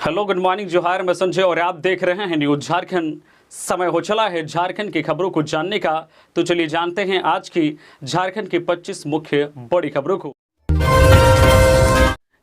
Hello, good morning, जोहार। मैं संजय और आप देख रहे हैं न्यूज झारखंड। समय हो चला है झारखंड की खबरों को जानने का, तो चलिए जानते हैं आज की झारखंड की 25 मुख्य बड़ी खबरों को।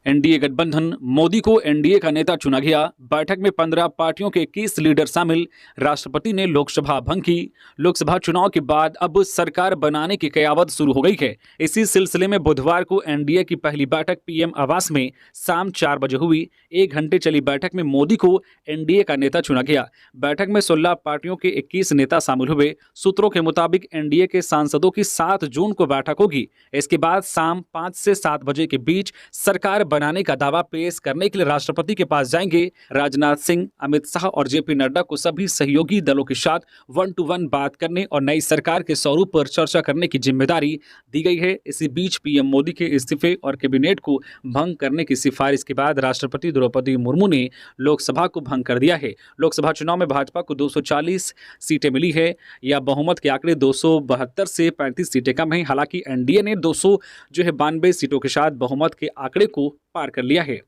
एनडीए गठबंधन, मोदी को एनडीए का नेता चुना गया। बैठक में 15 पार्टियों के 21 लीडर शामिल। राष्ट्रपति ने लोकसभा भंग की। लोकसभा चुनाव के बाद अब सरकार बनाने की कयावत शुरू हो गई है। इसी सिलसिले में बुधवार को एनडीए की पहली बैठक पीएम आवास में शाम 4 बजे हुई। 1 घंटे चली बैठक में मोदी को एनडीए का नेता चुना गया। बैठक में 16 पार्टियों के 21 नेता शामिल हुए। सूत्रों के मुताबिक एनडीए के सांसदों की 7 जून को बैठक होगी। इसके बाद शाम 5 से 7 बजे के बीच सरकार बनाने का दावा पेश करने के लिए राष्ट्रपति के पास जाएंगे। राजनाथ सिंह, अमित शाह और जेपी नड्डा को सभी सहयोगी दलों के साथ 1 to 1 बात करने और नई सरकार के स्वरूप पर चर्चा करने की जिम्मेदारी दी गई है। इसी बीच पीएम मोदी के इस्तीफे और कैबिनेट को भंग करने की सिफारिश के बाद राष्ट्रपति द्रौपदी मुर्मू ने लोकसभा को भंग कर दिया है। लोकसभा चुनाव में भाजपा को 240 सीटें मिली है। या बहुमत के आंकड़े 272 से 35 सीटें कम हैं। हालांकि एनडीए ने 292 सीटों के साथ बहुमत के आंकड़े को पार कर लिया है।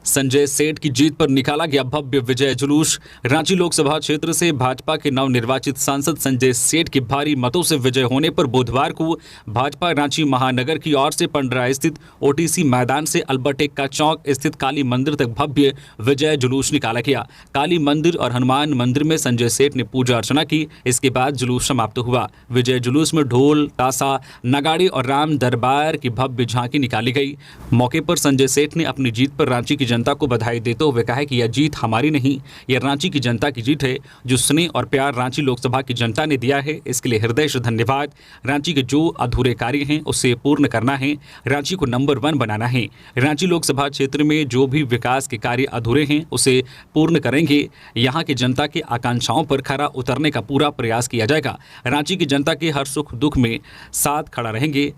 संजय सेठ की जीत पर निकाला गया भव्य विजय जुलूस। रांची लोकसभा क्षेत्र से भाजपा के नवनिर्वाचित सांसद संजय सेठ के भारी मतों से विजय होने पर बुधवार को भाजपा रांची महानगर की ओर से पंडरा स्थित ओटीसी मैदान से अल्बर्ट एक्का चौक स्थित काली मंदिर तक भव्य विजय जुलूस निकाला गया। काली मंदिर और हनुमान मंदिर में संजय सेठ ने पूजा अर्चना की। इसके बाद जुलूस समाप्त हुआ। विजय जुलूस में ढोल, ताशा, नगाड़े और राम दरबार की भव्य झांकी निकाली गई। मौके पर संजय सेठ ने अपनी जीत पर रांची की जनता को बधाई देते हुए कहा कि यह जीत हमारी नहीं, यह रांची की जनता की जीत है। जो स्नेह और प्यार रांची लोकसभा की जनता ने दिया है, इसके लिए हृदय से धन्यवाद। रांची के जो अधूरे कार्य हैं उसे पूर्ण करना है। रांची को नंबर 1 बनाना है। रांची लोकसभा क्षेत्र में जो भी विकास के कार्य अधूरे हैं उसे पूर्ण करेंगे। यहाँ की जनता की आकांक्षाओं पर खरा उतरने का पूरा प्रयास किया जाएगा। रांची की जनता के हर सुख दुख में साथ खड़ा रहेंगे।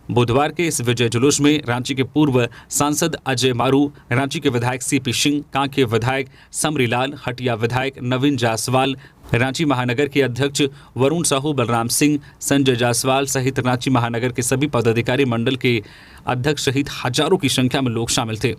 बुधवार के इस विजय जुलूस में रांची के पूर्व सांसद अजय मारू, रांची के विधायक सीपी सिंह, कांके विधायक समरीलाल, हटिया विधायक नवीन जायसवाल, रांची महानगर के अध्यक्ष वरुण साहू, बलराम सिंह, संजय जायसवाल सहित रांची महानगर के सभी पदाधिकारी मंडल के अध्यक्ष सहित हजारों की संख्या में लोग शामिल थे।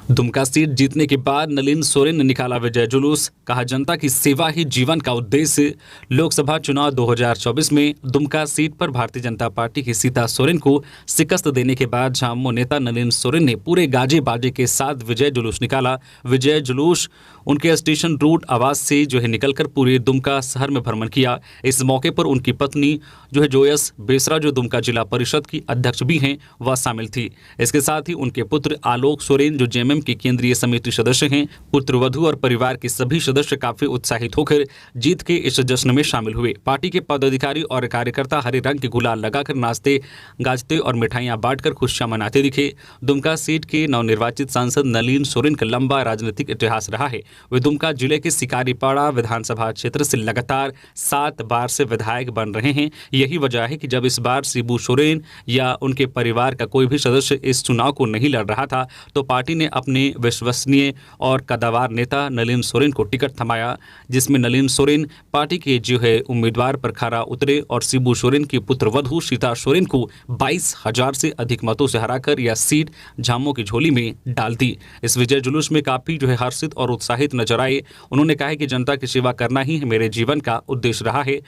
दुमका सीट जीतने के बाद नलिन सोरेन ने निकाला विजय जुलूस। कहा, जनता की सेवा ही जीवन का उद्देश्य। लोकसभा चुनाव 2024 में दुमका सीट पर भारतीय जनता पार्टी की सीता सोरेन को शिकस्त देने के बाद झामुमो नेता नलिन सोरेन ने पूरे गाजे बाजे के साथ विजय जुलूस निकाला। विजय जुलूस उनके स्टेशन रोड आवास से निकलकर पूरे दुमका शहर में भ्रमण किया। इस मौके पर उनकी पत्नी जोयस बेसरा, जो दुमका जिला परिषद की अध्यक्ष भी हैं, वह शामिल थी। इसके साथ ही उनके पुत्र आलोक सोरेन, जो जेएमएम की केंद्रीय समिति सदस्य हैं, पुत्र वधू और परिवार के सभी सदस्य काफी उत्साहित होकर जीत के इस जश्न में शामिल हुए। पार्टी के पदाधिकारी और कार्यकर्ता हरे रंग के गुलाल लगाकर नाचते गाजते और मिठाइयां बांटकर खुशियां मनाते दिखे। दुमका सीट के नवनिर्वाचित सांसद नलिन सोरेन का लंबा राजनीतिक इतिहास रहा है। वे दुमका जिले के सिकारीपाड़ा विधानसभा क्षेत्र से लगातार 7 बार से विधायक बन रहे हैं। यही वजह है कि जब इस बार शिबू सोरेन या उनके परिवार का कोई भी सदस्य इस चुनाव को नहीं लड़ रहा था, तो पार्टी ने अपने विश्वसनीय और कद्दावर नेता नलिन सोरेन को टिकट थमाया, जिसमें नलिन सोरेन पार्टी के उम्मीदवार पर खरा उतरे और शिबू सोरेन की पुत्रवधू सीता सोरेन को 22,000 से अधिक मतों से हराकर यह सीट झामुमो की झोली में डाल दी। इस विजय जुलूस में काफी हर्षित और उत्साहित नजर आए। उन्होंने कहा कि जनता की सेवा करना ही मेरे जीवन का उद्देश्य रहा है।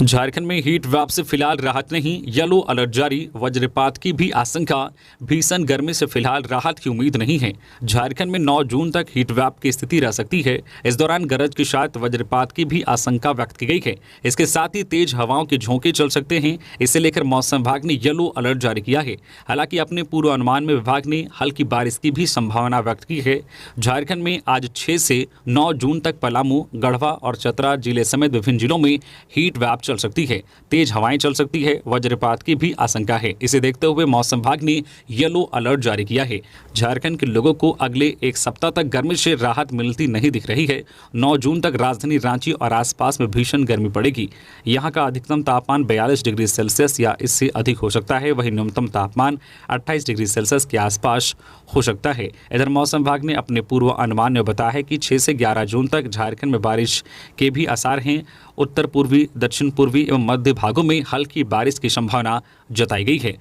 झारखंड में हीट वेव से फिलहाल राहत नहीं, येलो अलर्ट जारी। वज्रपात की भी आशंका। भीषण गर्मी से फिलहाल राहत की उम्मीद नहीं है। झारखंड में 9 जून तक हीट वेव की स्थिति रह सकती है। इस दौरान गरज के साथ वज्रपात की भी आशंका व्यक्त की गई है। इसके साथ ही तेज हवाओं के झोंके चल सकते हैं। इसे लेकर मौसम विभाग ने येलो अलर्ट जारी किया है। हालांकि अपने पूर्वानुमान में विभाग ने हल्की बारिश की भी संभावना व्यक्त की है। झारखंड में आज 6 से 9 जून तक पलामू, गढ़वा और चतरा जिले समेत विभिन्न जिलों में हीट वेव चल सकती है। तेज हवाएं चल सकती है। वज्रपात की भी आशंका है। इसे देखते हुए मौसम विभाग ने येलो अलर्ट जारी किया है। झारखंड के लोगों को अगले 1 सप्ताह तक गर्मी से राहत मिलती नहीं दिख रही है। 9 जून तक राजधानी रांची और आसपास में भीषण गर्मी पड़ेगी। यहां का अधिकतम तापमान 42 डिग्री सेल्सियस या इससे अधिक हो सकता है। वहीं न्यूनतम तापमान 28 डिग्री सेल्सियस के आसपास हो सकता है। इधर मौसम विभाग ने अपने पूर्व अनुमान में बताया है कि 6 से 11 जून तक झारखंड में बारिश के भी आसार हैं। उत्तर पूर्वी, दक्षिण पूर्वी एवं मध्य भागों में हल्की बारिश की संभावना जताई गई है।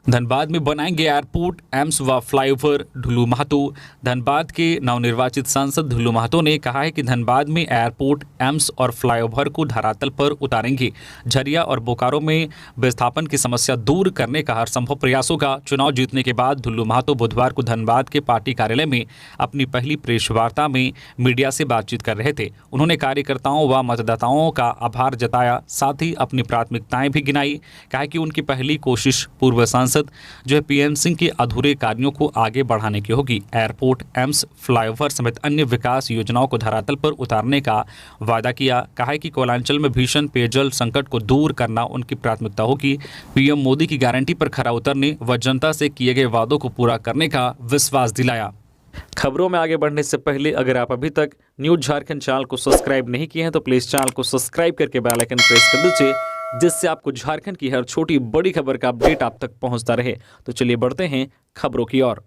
धनबाद में बनाएंगे एयरपोर्ट, एम्स व फ्लाईओवर, ढुलू महतो। धनबाद के नवनिर्वाचित सांसद ढुलू महतो ने कहा है कि धनबाद में एयरपोर्ट, एम्स और फ्लाईओवर को धरातल पर उतारेंगे। झरिया और बोकारो में विस्थापन की समस्या दूर करने का हर संभव प्रयास होगा। चुनाव जीतने के बाद ढुलू महतो बुधवार को धनबाद के पार्टी कार्यालय में अपनी पहली प्रेस वार्ता में मीडिया से बातचीत कर रहे थे। उन्होंने कार्यकर्ताओं व मतदाताओं का आभार जताया, साथ ही अपनी प्राथमिकताएं भी गिनाई। कहा कि उनकी पहली कोशिश पूर्व सांसद जो है पीएम सिंह के अधूरे कार्यों को आगे बढ़ाने की होगी। एयरपोर्ट, एम्स, फ्लाईओवर समेत अन्य विकास योजनाओं को धरातल पर उतारने का वादा किया। कहा है कि कोयलांचल में भीषण पेयजल संकट को दूर करना उनकी प्राथमिकता होगी। पीएम मोदी की गारंटी पर खरा उतरने व जनता से किए गए वादों को पूरा करने का विश्वास दिलाया। खबरों में आगे बढ़ने से पहले अगर आप अभी तक न्यूज झारखंड चैनल को सब्सक्राइब नहीं किए हैं तो प्लीज चैनल को सब्सक्राइब करके बेल आइकन प्रेस कर दीजिए, जिससे आपको झारखंड की हर छोटी बड़ी खबर का अपडेट आप तक पहुंचता रहे। तो चलिए बढ़ते हैं खबरों की ओर।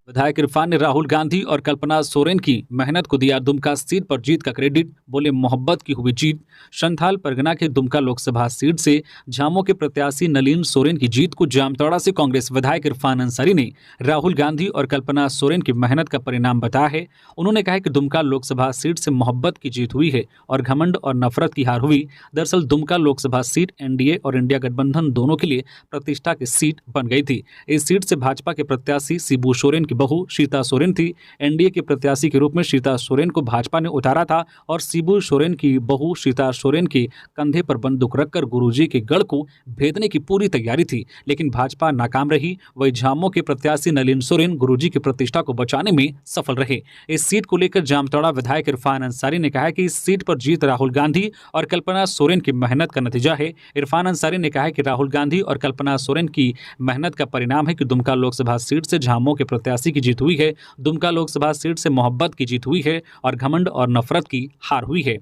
विधायक इरफान ने राहुल गांधी और कल्पना सोरेन की मेहनत को दिया दुमका सीट पर जीत का क्रेडिट। बोले, मोहब्बत की हुई जीत। संथाल परगना के दुमका लोकसभा सीट से झामो के प्रत्याशी नलिन सोरेन की जीत को जामताड़ा से कांग्रेस विधायक इरफान अंसारी ने राहुल गांधी और कल्पना सोरेन की मेहनत का परिणाम बताया है। उन्होंने कहा कि दुमका लोकसभा सीट से मोहब्बत की जीत हुई है और घमंड और नफरत की हार हुई। दरअसल दुमका लोकसभा सीट एनडीए और इंडिया गठबंधन दोनों के लिए प्रतिष्ठा की सीट बन गई थी। इस सीट से भाजपा के प्रत्याशी शिबू सोरेन की बहू सीता सोरेन थी। एनडीए के प्रत्याशी के रूप में सीता सोरेन को भाजपा ने उतारा था और शिबू सोरेन की बहू सीता सोरेन के कंधे पर बंदूक रखकर गुरुजी के गढ़ को भेदने की पूरी तैयारी थी, लेकिन भाजपा नाकाम रही। वही झामो के प्रत्याशी नलिन सोरेन गुरुजी की प्रतिष्ठा को बचाने में सफल रहे। इस सीट को लेकर जामताड़ा विधायक इरफान अंसारी ने कहा कि इस सीट पर जीत राहुल गांधी और कल्पना सोरेन की मेहनत का नतीजा है। इरफान अंसारी ने कहा कि राहुल गांधी और कल्पना सोरेन की मेहनत का परिणाम है कि दुमका लोकसभा सीट से झामो के प्रत्याशी की जीत हुई है। दुमका लोकसभा सीट से मोहब्बत की जीत हुई है और घमंड और नफरत की हार हुई है।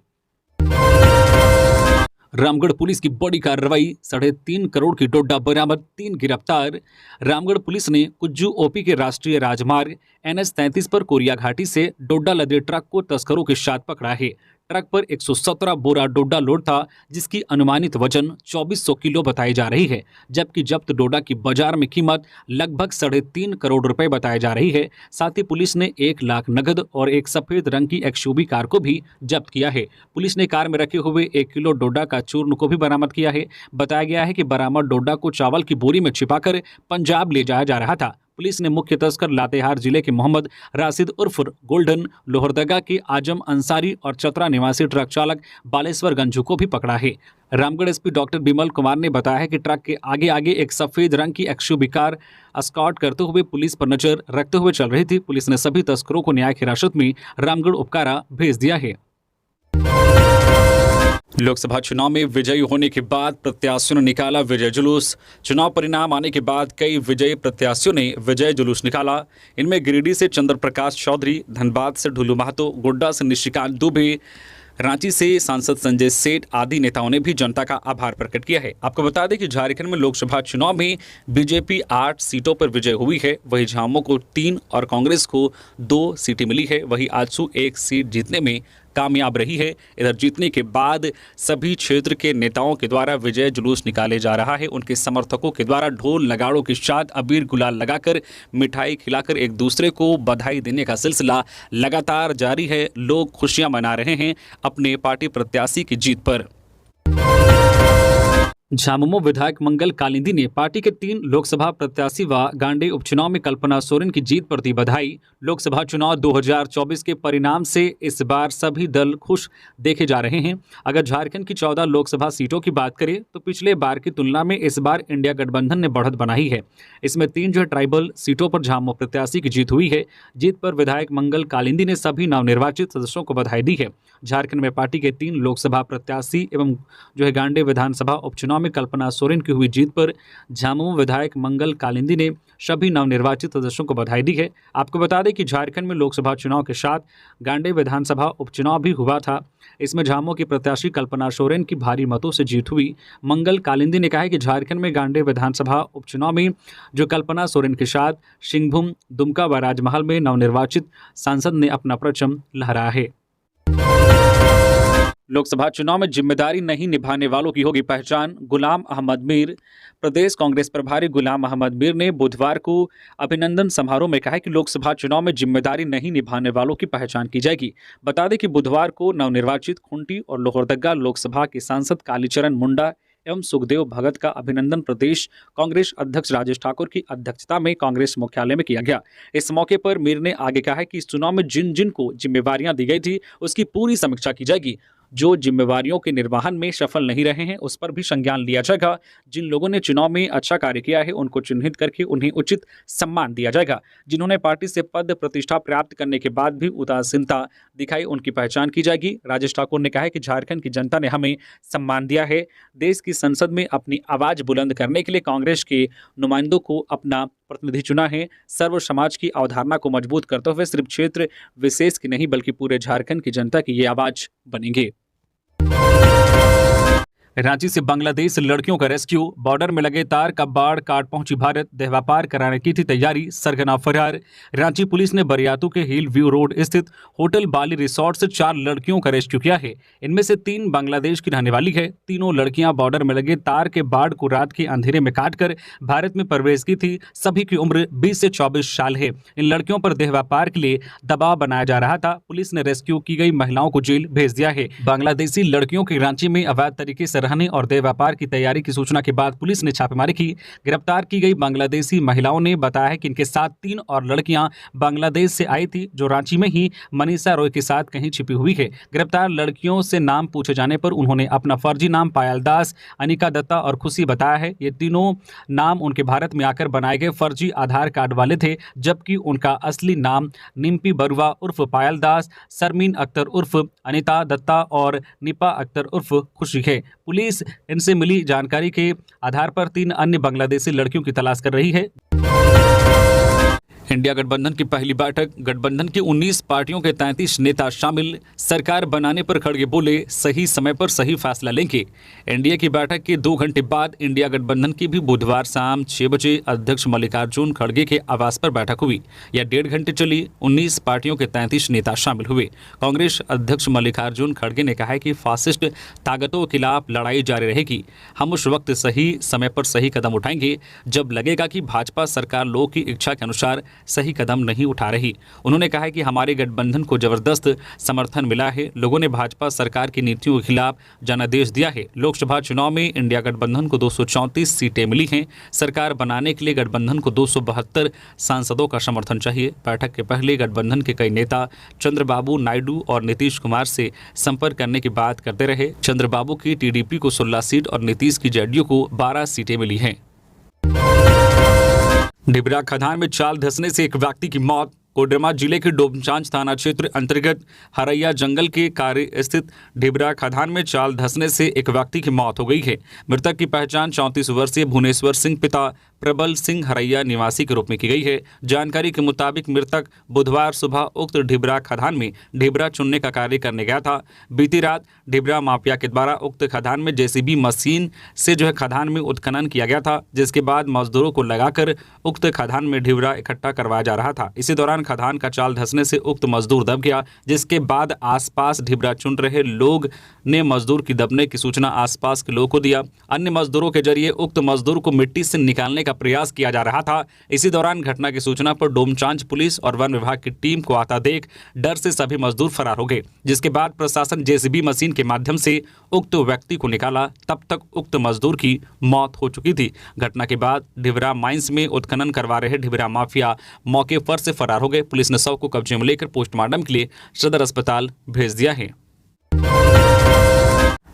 रामगढ़ पुलिस की बड़ी कार्रवाई, 3.5 करोड़ की डोडा बरामद, 3 गिरफ्तार। रामगढ़ पुलिस ने कुज्जू ओपी के राष्ट्रीय राजमार्ग NH 33 पर कोरिया घाटी से डोडा लदे ट्रक को तस्करों के साथ पकड़ा है। ट्रक पर 117 बोरा डोडा लोड था, जिसकी अनुमानित वजन 2400 किलो बताई जा रही है, जबकि जब्त डोडा की बाजार में कीमत लगभग 3.5 करोड़ रुपए बताई जा रही है। साथ ही पुलिस ने 1 लाख नगद और एक सफेद रंग की XUV कार को भी जब्त किया है। पुलिस ने कार में रखे हुए 1 किलो डोडा का चूर्ण को भी बरामद किया है। बताया गया है कि बरामद डोडा को चावल की बोरी में छिपाकर पंजाब ले जाया जा रहा था। पुलिस ने मुख्य तस्कर लातेहार जिले के मोहम्मद राशिद उर्फ गोल्डन, लोहरदगा के आजम अंसारी और चतरा निवासी ट्रक चालक बालेश्वर गंजू को भी पकड़ा है। रामगढ़ एसपी डॉक्टर बिमल कुमार ने बताया है कि ट्रक के आगे आगे एक सफेद रंग की XUV कार स्कॉट करते हुए पुलिस पर नजर रखते हुए चल रही थी। पुलिस ने सभी तस्करों को न्यायिक हिरासत में रामगढ़ उपकारा भेज दिया है। लोकसभा चुनाव में विजयी होने के बाद प्रत्याशियों ने निकाला विजय जुलूस। चुनाव परिणाम आने के बाद कई विजयी प्रत्याशियों ने विजय जुलूस निकाला। इनमें गिरिडीह से चंद्र प्रकाश चौधरी, धनबाद से ढुलू महतो, गोड्डा से निशिकांत दुबे, रांची से सांसद संजय सेठ आदि नेताओं ने भी जनता का आभार प्रकट किया है। आपको बता दें कि झारखंड में लोकसभा चुनाव में बीजेपी 8 सीटों पर विजय हुई है। वहीं झामो को 3 और कांग्रेस को 2 सीटें मिली है। वहीं आजसू 1 सीट जीतने में कामयाब रही है। इधर जीतने के बाद सभी क्षेत्र के नेताओं के द्वारा विजय जुलूस निकाले जा रहा है। उनके समर्थकों के द्वारा ढोल नगाड़ों के साथ अबीर गुलाल लगाकर, मिठाई खिलाकर एक दूसरे को बधाई देने का सिलसिला लगातार जारी है। लोग खुशियां मना रहे हैं अपने पार्टी प्रत्याशी की जीत पर। झामुमो विधायक मंगल कालिंदी ने पार्टी के 3 लोकसभा प्रत्याशी व गांडे उपचुनाव में कल्पना सोरेन की जीत पर दी बधाई। लोकसभा चुनाव 2024 के परिणाम से इस बार सभी दल खुश देखे जा रहे हैं। अगर झारखंड की 14 लोकसभा सीटों की बात करें तो पिछले बार की तुलना में इस बार इंडिया गठबंधन ने बढ़त बनाई है। इसमें 3 ट्राइबल सीटों पर झामुमो प्रत्याशी की जीत हुई है। जीत पर विधायक मंगल कालिंदी ने सभी नवनिर्वाचित सदस्यों को बधाई दी है। झारखंड में पार्टी के 3 लोकसभा प्रत्याशी एवं गांडे विधानसभा उपचुनाव में कल्पना सोरेन की हुई जीत पर झामुमो विधायक मंगल कालिंदी ने सभी नवनिर्वाचित सदस्यों को बधाई दी है। आपको बता दें कि झारखंड में लोकसभा चुनाव के साथ गांडे विधानसभा उपचुनाव भी हुआ था। इसमें झामुमो की प्रत्याशी कल्पना सोरेन की भारी मतों से जीत हुई। मंगल कालिंदी ने कहा कि झारखंड में गांडे विधानसभा उपचुनाव में कल्पना सोरेन के साथ सिंहभूम, दुमका व राजमहल में नवनिर्वाचित सांसद ने अपना परचम लहराया है। लोकसभा चुनाव में जिम्मेदारी नहीं निभाने वालों की होगी पहचान, गुलाम अहमद मीर। प्रदेश कांग्रेस प्रभारी गुलाम अहमद मीर ने बुधवार को अभिनंदन समारोह में कहा है कि लोकसभा चुनाव में जिम्मेदारी नहीं निभाने वालों की पहचान की जाएगी। बता दें कि बुधवार को नवनिर्वाचित खूंटी और लोहरदगा लोकसभा के सांसद कालीचरण मुंडा एवं सुखदेव भगत का अभिनंदन प्रदेश कांग्रेस अध्यक्ष राजेश ठाकुर की अध्यक्षता में कांग्रेस मुख्यालय में किया गया। इस मौके पर मीर ने आगे कहा है कि इस चुनाव में जिन जिन को जिम्मेवारियां दी गई थी उसकी पूरी समीक्षा की जाएगी। जो जिम्मेवारियों के निर्वहन में सफल नहीं रहे हैं उस पर भी संज्ञान लिया जाएगा। जिन लोगों ने चुनाव में अच्छा कार्य किया है उनको चिन्हित करके उन्हें उचित सम्मान दिया जाएगा। जिन्होंने पार्टी से पद प्रतिष्ठा प्राप्त करने के बाद भी उदासीनता दिखाई उनकी पहचान की जाएगी। राजेश ठाकुर ने कहा है कि झारखंड की जनता ने हमें सम्मान दिया है। देश की संसद में अपनी आवाज बुलंद करने के लिए कांग्रेस के नुमाइंदों को अपना प्रतिनिधि चुना है। सर्व समाज की अवधारणा को मजबूत करते हुए सिर्फ क्षेत्र विशेष की नहीं बल्कि पूरे झारखंड की जनता की ये आवाज बनेंगे। रांची से बांग्लादेश लड़कियों का रेस्क्यू, बॉर्डर में लगे तार का बाढ़ काट पहुंची भारत, देह व्यापार कराने की थी तैयारी, सरगना फरार। रांची पुलिस ने बरियातू के हिल व्यू रोड स्थित होटल बाली रिसोर्ट से 4 लड़कियों का रेस्क्यू किया है। इनमें से 3 बांग्लादेश की रहने वाली है। तीनों लड़कियां बॉर्डर में लगे तार के बाढ़ को रात के अंधेरे में काटकर भारत में प्रवेश की थी। सभी की उम्र 20 से 24 साल है। इन लड़कियों पर देह व्यापार के लिए दबाव बनाया जा रहा था। पुलिस ने रेस्क्यू की गई महिलाओं को जेल भेज दिया है। बांग्लादेशी लड़कियों की रांची में अवैध तरीके से रहने और देह व्यापार की तैयारी की सूचना के बाद पुलिस ने छापेमारी की। गिरफ्तार की गई बांग्लादेशी महिलाओं ने बताया है कि इनके साथ 3 और लड़कियां बांग्लादेश से आई थी जो रांची में ही मनीषा रॉय के साथ कहीं छिपी हुई है। गिरफ्तार लड़कियों से नाम पूछे जाने पर उन्होंने अपना फर्जी नाम पायल दास, अनिका दत्ता और खुशी बताया है। ये तीनों नाम उनके भारत में आकर बनाए गए फर्जी आधार कार्ड वाले थे, जबकि उनका असली नाम निम्पी बरुआ उर्फ पायल दास, शर्मीन अख्तर उर्फ अनिता दत्ता और निपा अख्तर उर्फ खुशी है। पुलिस इनसे मिली जानकारी के आधार पर 3 अन्य बांग्लादेशी लड़कियों की तलाश कर रही है। इंडिया गठबंधन की पहली बैठक, गठबंधन की 19 पार्टियों के 33 नेता शामिल। सरकार बनाने पर खड़गे बोले सही समय पर सही फैसला लेंगे। एनडीए की बैठक के 2 घंटे बाद इंडिया गठबंधन की भी बुधवार शाम 6 बजे अध्यक्ष मल्लिकार्जुन खड़गे के आवास पर बैठक हुई। यह 1.5 घंटे चली। 19 पार्टियों के 33 नेता शामिल हुए। कांग्रेस अध्यक्ष मल्लिकार्जुन खड़गे ने कहा है कि फासिस्ट ताकतों के खिलाफ लड़ाई जारी रहेगी। हम उस वक्त सही समय पर सही कदम उठाएंगे जब लगेगा कि भाजपा सरकार लोगों की इच्छा के अनुसार सही कदम नहीं उठा रही। उन्होंने कहा है कि हमारे गठबंधन को जबरदस्त समर्थन मिला है। लोगों ने भाजपा सरकार की नीतियों के खिलाफ जनादेश दिया है। लोकसभा चुनाव में इंडिया गठबंधन को 234 सीटें मिली हैं। सरकार बनाने के लिए गठबंधन को 272 सांसदों का समर्थन चाहिए। बैठक के पहले गठबंधन के कई नेता चंद्रबाबू नायडू और नीतीश कुमार से संपर्क करने की बात करते रहे। चंद्रबाबू की टीडीपी को 16 सीट और नीतीश की जेडीयू को 12 सीटें मिली हैं। ढिबरा खदान में चाल धंसने से एक व्यक्ति की मौत। कोडरमा जिले के डोमचांच थाना क्षेत्र अंतर्गत हरैया जंगल के कार्य स्थित ढिबरा खदान में चाल धंसने से एक व्यक्ति की मौत हो गई है। मृतक की पहचान 34 वर्षीय भुवनेश्वर सिंह पिता प्रबल सिंह हरैया निवासी के रूप में की गई है। जानकारी के मुताबिक मृतक बुधवार सुबह उक्त ढिबरा खदान में ढिबरा चुनने का कार्य करने गया था। बीती रात ढिबरा माफिया के द्वारा उक्त खदान में जेसीबी मशीन से खदान में उत्खनन किया गया था, जिसके बाद मजदूरों को लगाकर उक्त खदान में ढिबरा इकट्ठा करवाया जा रहा था। इसी दौरान खदान का चाल धंसने से उक्त मजदूर दब गया, जिसके बाद आसपास ढिबरा चुन रहे लोग ने मजदूर की दबने की सूचना आसपास के लोगों को दिया। अन्य मजदूरों के जरिए उक्त मजदूर को मिट्टी से निकालने का प्रयास किया जा रहा था। इसी दौरान घटना की सूचना पर डोमचांच पुलिस और वन विभाग की टीम को आता देख डर से सभी मजदूर फरार हो गए, जिसके बाद प्रशासन जेसीबी मशीन के माध्यम से उक्त व्यक्ति को निकाला। तब तक उक्त मजदूर की मौत हो चुकी थी। घटना के बाद ढिबरा माइंस में उत्खनन करवा रहे ढिबरा माफिया मौके पर से फरार हो गए। पुलिस ने शव को कब्जे में लेकर पोस्टमार्टम के लिए सदर अस्पताल भेज दिया है।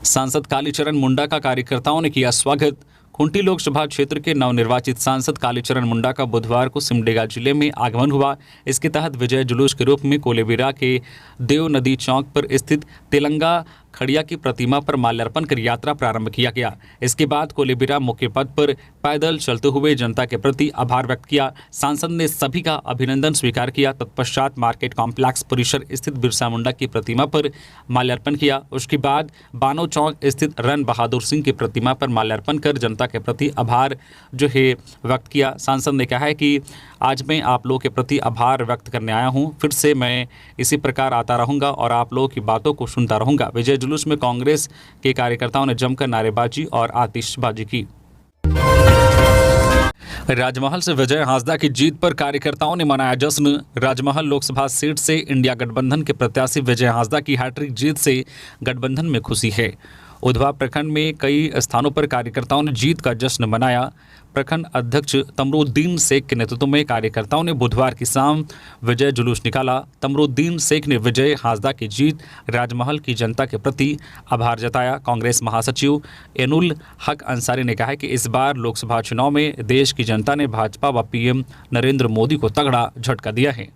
सांसद कालीचरण मुंडा का कार्यकर्ताओं ने किया स्वागत। खूंटी लोकसभा क्षेत्र के नवनिर्वाचित सांसद कालीचरण मुंडा का बुधवार को सिमडेगा जिले में आगमन हुआ। इसके तहत विजय जुलूस के रूप में कोलेबिरा के देव नदी चौक पर स्थित तेलंगा खड़िया की प्रतिमा पर माल्यार्पण कर यात्रा प्रारंभ किया गया। इसके बाद कोलेबिरा मुख्य पथ पर पैदल चलते हुए जनता के प्रति आभार व्यक्त किया। सांसद ने सभी का अभिनंदन स्वीकार किया। तत्पश्चात मार्केट कॉम्प्लेक्स परिसर स्थित बिरसा मुंडा की प्रतिमा पर माल्यार्पण किया। उसके बाद बानो चौक स्थित रन बहादुर सिंह की प्रतिमा पर माल्यार्पण कर जनता के प्रति आभार व्यक्त किया। सांसद ने कहा है कि आज मैं आप लोगों के प्रति आभार व्यक्त करने आया हूँ। फिर से मैं इसी प्रकार आता रहूँगा और आप लोगों की बातों को सुनता रहूँगा। विजय जुलूस में कांग्रेस के कार्यकर्ताओं ने जमकर नारेबाजी और आतिशबाजी की। राजमहल से विजय हांसदा की जीत पर कार्यकर्ताओं ने मनाया जश्न। राजमहल लोकसभा सीट से इंडिया गठबंधन के प्रत्याशी विजय हांसदा की हैट्रिक जीत से गठबंधन में खुशी है। उधवा प्रखंड में कई स्थानों पर कार्यकर्ताओं ने जीत का जश्न मनाया। प्रखंड अध्यक्ष तमरुद्दीन शेख के नेतृत्व में कार्यकर्ताओं ने बुधवार की शाम विजय जुलूस निकाला। तमरुद्दीन शेख ने विजय हांसदा की जीत राजमहल की जनता के प्रति आभार जताया। कांग्रेस महासचिव एनुल हक अंसारी ने कहा कि इस बार लोकसभा चुनाव में देश की जनता ने भाजपा व पीएम नरेंद्र मोदी को तगड़ा झटका दिया है।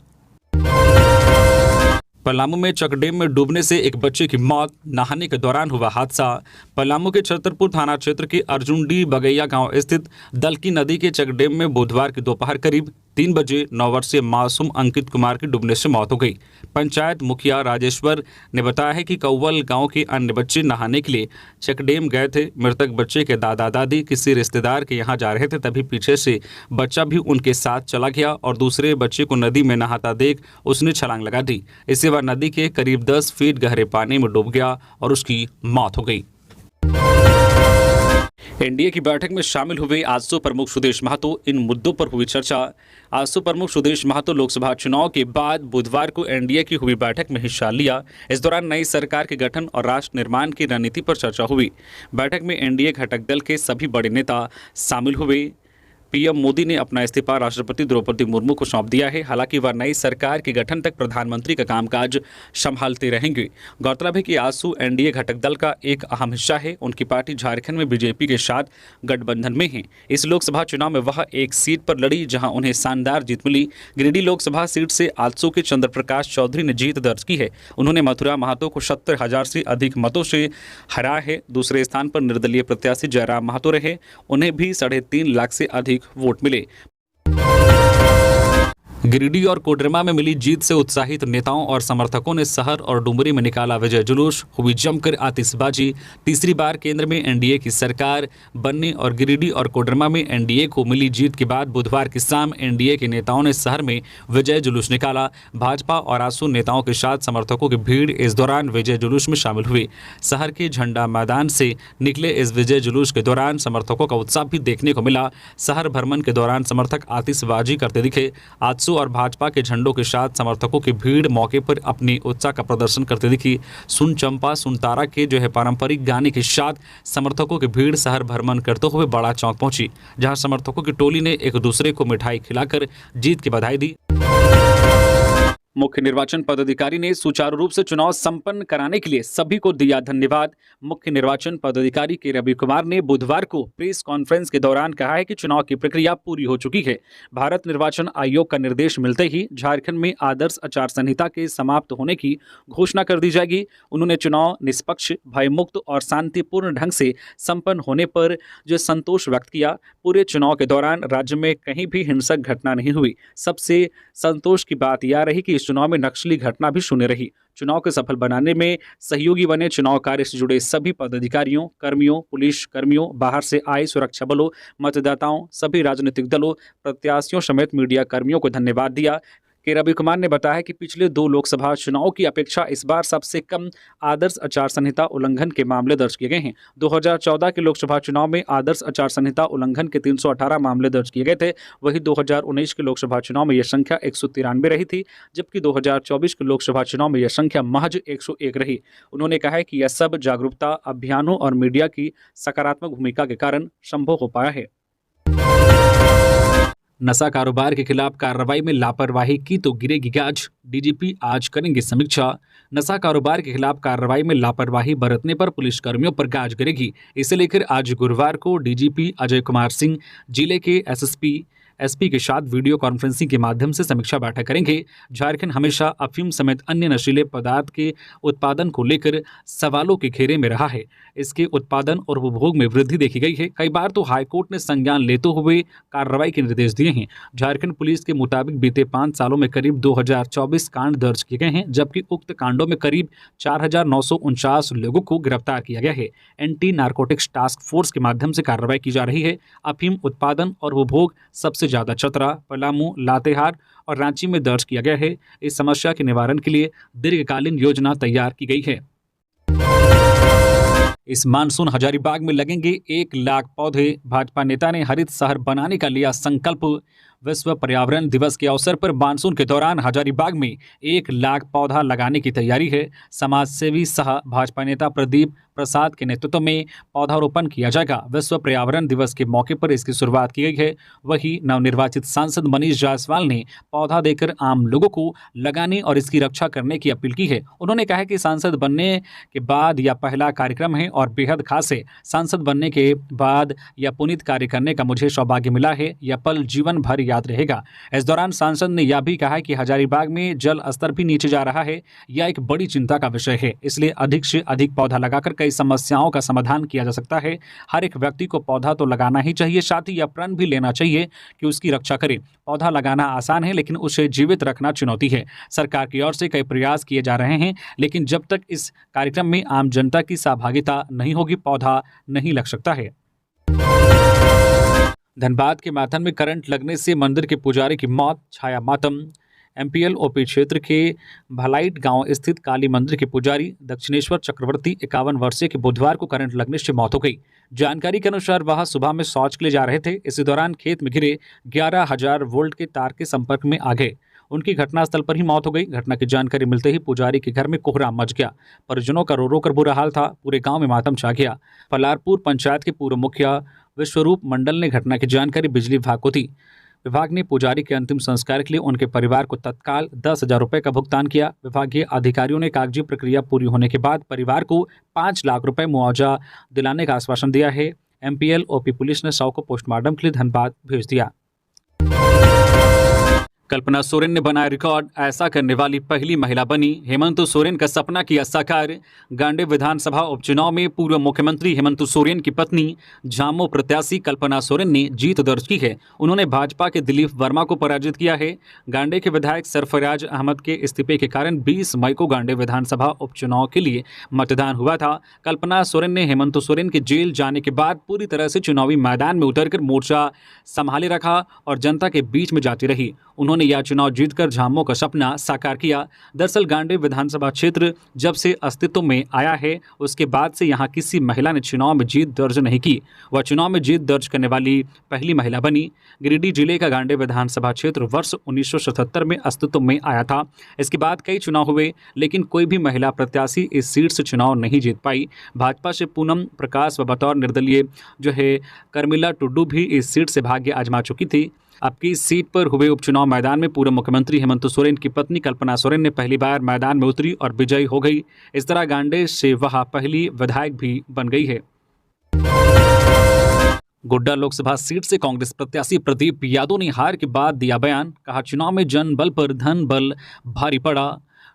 पलामू में चकडेम में डूबने से एक बच्चे की मौत, नहाने के दौरान हुआ हादसा। पलामू के छतरपुर थाना क्षेत्र के अर्जुनडी बगैया गांव स्थित दलकी नदी के चकडेम में बुधवार की दोपहर करीब 3 बजे 9 वर्षीय मासूम अंकित कुमार की डूबने से मौत हो गई। पंचायत मुखिया राजेश्वर ने बताया है कि कौवल गांव के अन्य बच्चे नहाने के लिए चकडेम गए थे। मृतक बच्चे के दादा दादी किसी रिश्तेदार के यहां जा रहे थे, तभी पीछे से बच्चा भी उनके साथ चला गया और दूसरे बच्चे को नदी में नहाता देख उसने छलांग लगा दी। इससे वह नदी के करीब 10 फीट गहरे पानी में डूब गया और उसकी मौत हो गई। एनडीए की बैठक में शामिल हुए आजसू प्रमुख सुदेश महतो, इन मुद्दों पर हुई चर्चा। आजसू प्रमुख सुदेश महतो लोकसभा चुनाव के बाद बुधवार को एनडीए की हुई बैठक में हिस्सा लिया। इस दौरान नई सरकार के गठन और राष्ट्र निर्माण की रणनीति पर चर्चा हुई। बैठक में एनडीए घटक दल के सभी बड़े नेता शामिल हुए। पीएम मोदी ने अपना इस्तीफा राष्ट्रपति द्रौपदी मुर्मू को सौंप दिया है। हालांकि वह नई सरकार के गठन तक प्रधानमंत्री का कामकाज संभालते रहेंगे। गौरतलब है कि आजसू एनडीए घटक दल का एक अहम हिस्सा है। उनकी पार्टी झारखंड में बीजेपी के साथ गठबंधन में है। इस लोकसभा चुनाव में वह एक सीट पर लड़ी जहां उन्हें शानदार जीत मिली। गिरिडीह लोकसभा सीट से आजसू के चंद्र प्रकाश चौधरी ने जीत दर्ज की है। उन्होंने मथुरा महतो को 70,000 से अधिक मतों से हराया है। दूसरे स्थान पर निर्दलीय प्रत्याशी जयराम महतो रहे। उन्हें भी 3.5 लाख से अधिक वोट मिले। गिरिडीह और कोडरमा में मिली जीत से उत्साहित नेताओं और समर्थकों ने शहर और डुमरी में निकाला विजय जुलूस, हुई जमकर आतिशबाजी। तीसरी बार केंद्र में एनडीए की सरकार बनने और गिरिडीह और कोडरमा में एनडीए को मिली जीत के बाद बुधवार की शाम एनडीए के नेताओं ने शहर में विजय जुलूस निकाला। भाजपा और आजसू नेताओं के साथ समर्थकों की भीड़ इस दौरान विजय जुलूस में शामिल हुई। शहर के झंडा मैदान से निकले इस विजय जुलूस के दौरान समर्थकों का उत्साह भी देखने को मिला। शहर भ्रमण के दौरान समर्थक आतिशबाजी करते दिखे। आजसू और भाजपा के झंडों के साथ समर्थकों की भीड़ मौके पर अपनी उत्साह का प्रदर्शन करते दिखी। सुन चंपा सुन तारा के पारंपरिक गाने के साथ समर्थकों की भीड़ शहर भ्रमण करते हुए बड़ा चौक पहुंची, जहां समर्थकों की टोली ने एक दूसरे को मिठाई खिलाकर जीत की बधाई दी। मुख्य निर्वाचन पदाधिकारी ने सुचारू रूप से चुनाव संपन्न कराने के लिए सभी को दिया धन्यवाद। मुख्य निर्वाचन पदाधिकारी के रवि कुमार ने बुधवार को प्रेस कॉन्फ्रेंस के दौरान कहा है कि चुनाव की प्रक्रिया पूरी हो चुकी है। भारत निर्वाचन आयोग का निर्देश मिलते ही झारखंड में आदर्श आचार संहिता के समाप्त होने की घोषणा कर दी जाएगी। उन्होंने चुनाव निष्पक्ष, भयमुक्त और शांतिपूर्ण ढंग से संपन्न होने पर संतोष व्यक्त किया। पूरे चुनाव के दौरान राज्य में कहीं भी हिंसक घटना नहीं हुई। सबसे संतोष की बात यह रही कि इस चुनाव में नक्सली घटना भी शून्य रही। चुनाव को सफल बनाने में सहयोगी बने चुनाव कार्य से जुड़े सभी पदाधिकारियों, कर्मियों, पुलिस कर्मियों, बाहर से आए सुरक्षा बलों, मतदाताओं, सभी राजनीतिक दलों, प्रत्याशियों समेत मीडिया कर्मियों को धन्यवाद दिया। के रवि कुमार ने बताया कि पिछले 2 लोकसभा चुनावों की अपेक्षा इस बार सबसे कम आदर्श आचार संहिता उल्लंघन के मामले दर्ज किए गए हैं। 2014 के लोकसभा चुनाव में आदर्श आचार संहिता उल्लंघन के 318 मामले दर्ज किए गए थे। वहीं 2019 के लोकसभा चुनाव में यह संख्या 193 रही थी, जबकि 2024 के लोकसभा चुनाव में यह संख्या महज 101 रही। उन्होंने कहा है कि यह सब जागरूकता अभियानों और मीडिया की सकारात्मक भूमिका के कारण संभव हो पाया है। नशा कारोबार के खिलाफ कार्रवाई में लापरवाही की तो गिरेगी गाज, डीजीपी आज करेंगे समीक्षा। नशा कारोबार के खिलाफ कार्रवाई में लापरवाही बरतने पर पुलिसकर्मियों पर गाज गिरेगी। इसे लेकर आज गुरुवार को डीजीपी अजय कुमार सिंह जिले के एसपी के साथ वीडियो कॉन्फ्रेंसिंग के माध्यम से समीक्षा बैठक करेंगे। झारखंड हमेशा अफीम समेत अन्य नशीले पदार्थ के उत्पादन को लेकर सवालों के घेरे में रहा है। इसके उत्पादन और उपभोग में वृद्धि देखी गई है। कई बार तो हाईकोर्ट ने संज्ञान लेते हुए कार्रवाई के निर्देश दिए हैं। झारखंड पुलिस के मुताबिक बीते 5 सालों में करीब 2024 कांड दर्ज किए गए हैं, जबकि उक्त कांडों में करीब 4,949 लोगों को गिरफ्तार किया गया है। एंटी नारकोटिक्स टास्क फोर्स के माध्यम से कार्रवाई की जा रही है। अफीम उत्पादन और उपभोग सबसे ज्यादा चतरा, पलामू, लातेहार और रांची में दर्ज किया गया है। इस समस्या के निवारण के लिए दीर्घकालीन योजना तैयार की गई है। इस मानसून हजारीबाग में लगेंगे 1 लाख पौधे। भाजपा नेता ने हरित शहर बनाने का लिया संकल्प। विश्व पर्यावरण दिवस के अवसर पर मानसून के दौरान हजारीबाग में 1 लाख पौधा लगाने की तैयारी है। समाज सेवी सह भाजपा नेता प्रदीप प्रसाद के नेतृत्व में पौधारोपण किया जाएगा। विश्व पर्यावरण दिवस के मौके पर इसकी शुरुआत की गई है। वहीं नवनिर्वाचित सांसद मनीष जायसवाल ने पौधा देकर आम लोगों को लगाने और इसकी रक्षा करने की अपील की है। उन्होंने कहा कि सांसद बनने के बाद यह पहला कार्यक्रम है और बेहद खास है। सांसद बनने के बाद यह पुनीत कार्य करने का मुझे सौभाग्य मिला है। यह पल जीवन भर याद रहेगा। इस दौरान सांसद ने यह भी कहा कि हजारीबाग में जल स्तर भी नीचे जा रहा है। यह एक बड़ी चिंता का विषय है, इसलिए अधिक से अधिक पौधा लगाकर कई समस्याओं का समाधान किया जा सकता है। हर एक व्यक्ति को पौधा तो लगाना ही चाहिए, साथ ही यह प्रण भी लेना चाहिए कि उसकी रक्षा करे। पौधा लगाना आसान है, लेकिन उसे जीवित रखना चुनौती है। सरकार की ओर से कई प्रयास किए जा रहे हैं, लेकिन जब तक इस कार्यक्रम में आम जनता की सहभागिता नहीं होगी, पौधा नहीं लग सकता है। धनबाद के माथन में करंट लगने से मंदिर के पुजारी की मौत, छाया मातम। एमपीएल ओपी क्षेत्र के भलाइट गांव स्थित काली मंदिर के पुजारी दक्षिणेश्वर चक्रवर्ती 51 वर्षीय के बुधवार को करंट लगने से मौत हो गई। जानकारी के अनुसार वह सुबह में शौच के लिए जा रहे थे। इसी दौरान खेत में घिरे 11,000 वोल्ट के तार के संपर्क में आ गए। उनकी घटनास्थल पर ही मौत हो गई। घटना की जानकारी मिलते ही पुजारी के घर में कोहराम मच गया। परिजनों का रो रो कर बुरा हाल था। पूरे गांव में मातम छा गया। पलारपुर पंचायत के पूर्व मुखिया विश्वरूप मंडल ने घटना की जानकारी बिजली विभाग को दी। विभाग ने पुजारी के अंतिम संस्कार के लिए उनके परिवार को तत्काल 10,000 रुपये का भुगतान किया। विभागीय अधिकारियों ने कागजी प्रक्रिया पूरी होने के बाद परिवार को 5 लाख रुपए मुआवजा दिलाने का आश्वासन दिया है। एमपीएल ओपी पुलिस ने शव को पोस्टमार्टम के लिए धनबाद भेज दिया। कल्पना सोरेन ने बनाया रिकॉर्ड, ऐसा करने वाली पहली महिला बनी। हेमंत सोरेन का सपना किया साकार। गांडे विधानसभा उपचुनाव में पूर्व मुख्यमंत्री हेमंत सोरेन की पत्नी झामो प्रत्याशी कल्पना सोरेन ने जीत दर्ज की है। उन्होंने भाजपा के दिलीप वर्मा को पराजित किया है। गांडे के विधायक सरफराज अहमद के इस्तीफे के कारण 20 मई को गांडे विधानसभा उपचुनाव के लिए मतदान हुआ था। कल्पना सोरेन ने हेमंत सोरेन के जेल जाने के बाद पूरी तरह से चुनावी मैदान में उतरकर मोर्चा संभाले रखा और जनता के बीच में जाती रही। उन्होंने यह चुनाव जीतकर झामो का सपना साकार किया। दरअसल गांडे विधानसभा क्षेत्र जब से अस्तित्व में आया है, उसके बाद से यहां किसी महिला ने चुनाव में जीत दर्ज नहीं की। वह चुनाव में जीत दर्ज करने वाली पहली महिला बनी। गिरिडीह जिले का गांडे विधानसभा क्षेत्र वर्ष 1977 में अस्तित्व में आया था। इसके बाद कई चुनाव हुए, लेकिन कोई भी महिला प्रत्याशी इस सीट से चुनाव नहीं जीत पाई। भाजपा से पूनम प्रकाश व बतौर निर्दलीय कर्मिला टुड्डू भी इस सीट से भाग्य आजमा चुकी थी। अब की इस सीट पर हुए उपचुनाव मैदान में पूर्व मुख्यमंत्री हेमंत सोरेन की पत्नी कल्पना सोरेन ने पहली बार मैदान में उतरी और विजयी हो गई। इस तरह गांडे से वह पहली विधायक भी बन गई है। गोड्डा लोकसभा सीट से कांग्रेस प्रत्याशी प्रदीप यादव ने हार के बाद दिया बयान। कहा, चुनाव में जन बल पर धन बल भारी पड़ा।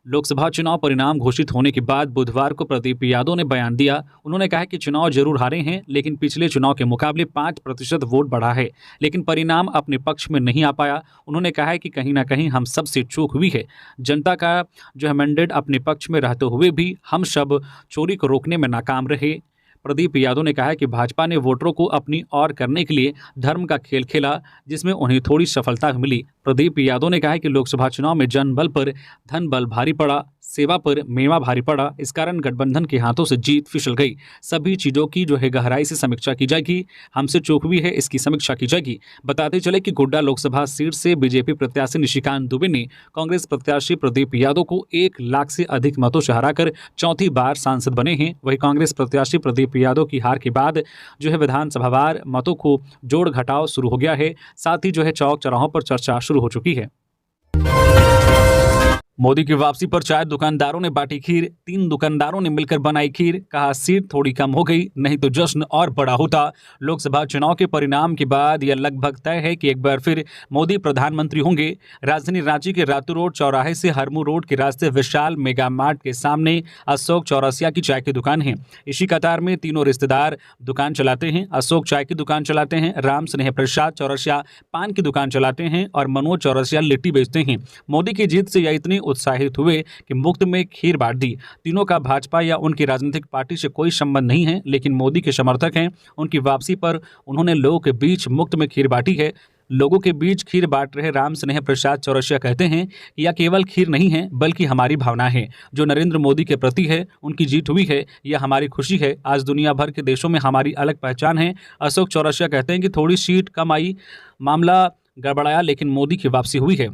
लोकसभा चुनाव परिणाम घोषित होने के बाद बुधवार को प्रदीप यादव ने बयान दिया। उन्होंने कहा कि चुनाव जरूर हारे हैं, लेकिन पिछले चुनाव के मुकाबले 5% वोट बढ़ा है, लेकिन परिणाम अपने पक्ष में नहीं आ पाया। उन्होंने कहा है कि कहीं ना कहीं हम सब से चूक हुई है। जनता का मैंडेट अपने पक्ष में रहते हुए भी हम सब चोरी को रोकने में नाकाम रहे। प्रदीप यादव ने कहा कि भाजपा ने वोटरों को अपनी ओर करने के लिए धर्म का खेल खेला, जिसमें उन्हें थोड़ी सफलता मिली। प्रदीप यादव ने कहा कि लोकसभा चुनाव में जन बल पर धन बल भारी पड़ा, सेवा पर मेवा भारी पड़ा। इस कारण गठबंधन के हाथों से जीत फिसल गई। सभी चीज़ों की गहराई से समीक्षा की जाएगी। हमसे चूक हुई है, इसकी समीक्षा की जाएगी। बताते चले कि गोड्डा लोकसभा सीट से बीजेपी प्रत्याशी निशिकांत दुबे ने कांग्रेस प्रत्याशी प्रदीप यादव को 1 लाख से अधिक मतों से हराकर चौथी बार सांसद बने हैं। वहीं कांग्रेस प्रत्याशी प्रदीप यादव की हार के बाद विधानसभावार मतों को जोड़ घटाव शुरू हो गया है। साथ ही चौक चौराहों पर चर्चा शुरू हो चुकी है। मोदी की वापसी पर चाय दुकानदारों ने बांटी खीर। 3 दुकानदारों ने मिलकर बनाई खीर। कहा, सीट थोड़ी कम हो गई, नहीं तो जश्न और बड़ा होता। लोकसभा चुनाव के परिणाम के बाद यह लगभग तय है कि एक बार फिर मोदी प्रधानमंत्री होंगे। राजधानी रांची के रातू रोड चौराहे से हरमू रोड के रास्ते विशाल मेगा मार्ट के सामने अशोक चौरसिया की चाय की दुकान है। इसी कतार में तीनों रिश्तेदार दुकान चलाते हैं। अशोक चाय की दुकान चलाते हैं, राम स्नेह प्रसाद चौरसिया पान की दुकान चलाते हैं और मनोज चौरसिया लिट्टी बेचते हैं। मोदी की जीत से यह इतनी उत्साहित हुए कि मुफ्त में खीर बांट दी। तीनों का भाजपा या उनकी राजनीतिक पार्टी से कोई संबंध नहीं है, लेकिन मोदी के समर्थक हैं। उनकी वापसी पर उन्होंने लोगों के बीच मुफ्त में खीर बांटी है। लोगों के बीच खीर बांट रहे राम स्नेह प्रसाद चौरसिया कहते हैं कि यह केवल खीर नहीं है बल्कि हमारी भावना है जो नरेंद्र मोदी के प्रति है। उनकी जीत हुई है, यह हमारी खुशी है। आज दुनिया भर के देशों में हमारी अलग पहचान है। अशोक चौरसिया कहते हैं कि थोड़ी सीट कम आई, मामला गड़बड़ाया, लेकिन मोदी की वापसी हुई है।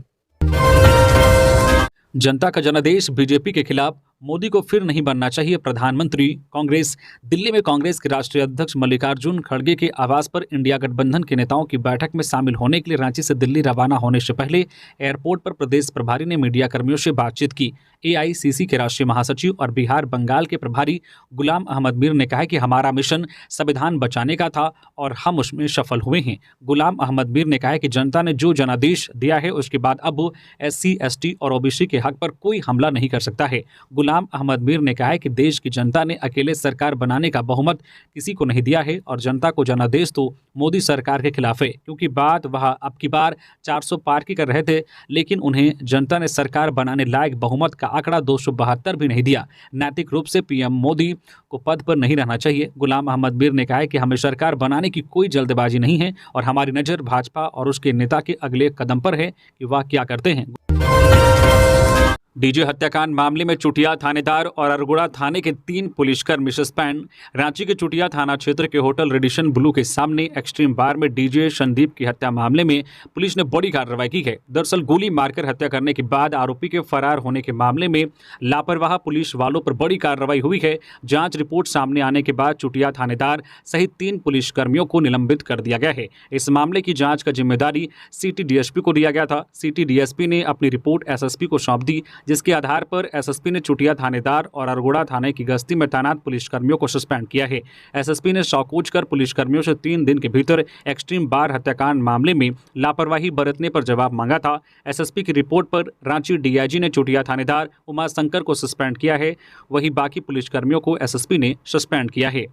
जनता का जनादेश बीजेपी के खिलाफ, मोदी को फिर नहीं बनना चाहिए प्रधानमंत्री। कांग्रेस। दिल्ली में कांग्रेस के राष्ट्रीय अध्यक्ष मल्लिकार्जुन खड़गे के आवास पर इंडिया गठबंधन के नेताओं की बैठक में शामिल होने के लिए रांची से दिल्ली रवाना होने से पहले एयरपोर्ट पर प्रदेश प्रभारी ने मीडिया कर्मियों से बातचीत की। एआईसीसी के राष्ट्रीय महासचिव और बिहार बंगाल के प्रभारी गुलाम अहमद मीर ने कहा कि हमारा मिशन संविधान बचाने का था और हम उसमें सफल हुए हैं। गुलाम अहमद मीर ने कहा कि जनता ने जो जनादेश दिया है उसके बाद अब SC ST और OBC के हक पर कोई हमला नहीं कर सकता है। गुलाम अहमद मीर ने कहा है कि देश की जनता ने अकेले सरकार बनाने का बहुमत किसी को नहीं दिया है और जनता को जनादेश तो मोदी सरकार के खिलाफ है, क्योंकि बात वह अब की बार 400 पार की कर रहे थे, लेकिन उन्हें जनता ने सरकार बनाने लायक बहुमत का आंकड़ा 272 भी नहीं दिया। नैतिक रूप से PM मोदी को पद पर नहीं रहना चाहिए। गुलाम अहमद मीर ने कहा है कि हमें सरकार बनाने की कोई जल्दबाजी नहीं है और हमारी नज़र भाजपा और उसके नेता के अगले कदम पर है कि वह क्या करते हैं। डीजे हत्याकांड मामले में चुटिया थानेदार और अरगुड़ा थाने के 3 पुलिसकर्मी सस्पेंड। रांची के चुटिया थाना क्षेत्र के होटल रेडिशन ब्लू के सामने एक्सट्रीम बार में डीजे संदीप की हत्या मामले में पुलिस ने बड़ी कार्रवाई की है। दरअसल गोली मारकर हत्या करने के बाद आरोपी के फरार होने के मामले में लापरवाह पुलिस वालों पर बड़ी कार्रवाई हुई है। जांच रिपोर्ट सामने आने के बाद चुटिया थानेदार सहित 3 पुलिसकर्मियों को निलंबित कर दिया गया है। इस मामले की जाँच का जिम्मेदारी सिटी DSP को दिया गया था। सिटी DSP ने अपनी रिपोर्ट SSP को सौंप दी, जिसके आधार पर SSP ने चुटिया थानेदार और अरगुड़ा थाने की गश्ती में तैनात पुलिसकर्मियों को सस्पेंड किया है। SSP ने सौकूच कर पुलिसकर्मियों से 3 दिन के भीतर एक्सट्रीम बार हत्याकांड मामले में लापरवाही बरतने पर जवाब मांगा था। SSP की रिपोर्ट पर रांची DIG ने चुटिया थानेदार उमाशंकर को सस्पेंड किया है, वहीं बाकी पुलिसकर्मियों को SSP ने सस्पेंड किया है।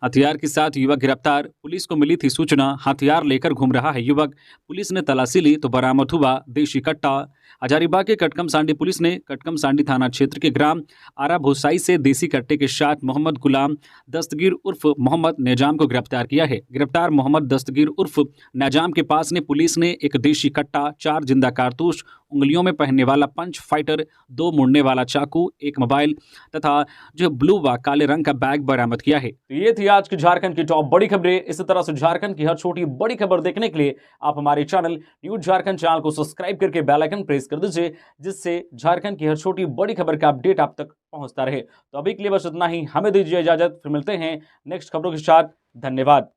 हथियार के साथ युवक गिरफ्तार। पुलिस को मिली थी सूचना, हथियार लेकर घूम रहा है युवक। पुलिस ने तलाशी ली तो बरामद हुआ देशी कट्टा। हजारीबाग के कटकम सांडी पुलिस ने कटकम सांडी थाना क्षेत्र के ग्राम आरा भूसाई से देसी कट्टे के साथ मोहम्मद गुलाम दस्तगीर उर्फ मोहम्मद निजाम को गिरफ्तार किया है। गिरफ्तार मोहम्मद दस्तगीर उर्फ निजाम के पास ने पुलिस ने एक देशी कट्टा, 4 जिंदा कारतूस, उंगलियों में पहनने वाला पंच फाइटर, 2 मुड़ने वाला चाकू, 1 मोबाइल तथा जो ब्लू व काले रंग का बैग बरामद किया है। तो ये थी आज की झारखंड की टॉप बड़ी खबरें। इसी तरह से झारखंड की हर छोटी बड़ी खबर देखने के लिए आप हमारे चैनल न्यूज झारखंड चैनल को सब्सक्राइब करके बेल आइकन प्रेस कर दीजिए, जिससे झारखंड की हर छोटी बड़ी खबर का अपडेट आप तक पहुंचता रहे। तो अभी के लिए बस इतना ही, हमें दीजिए इजाजत, फिर मिलते हैं नेक्स्ट खबरों के साथ। धन्यवाद।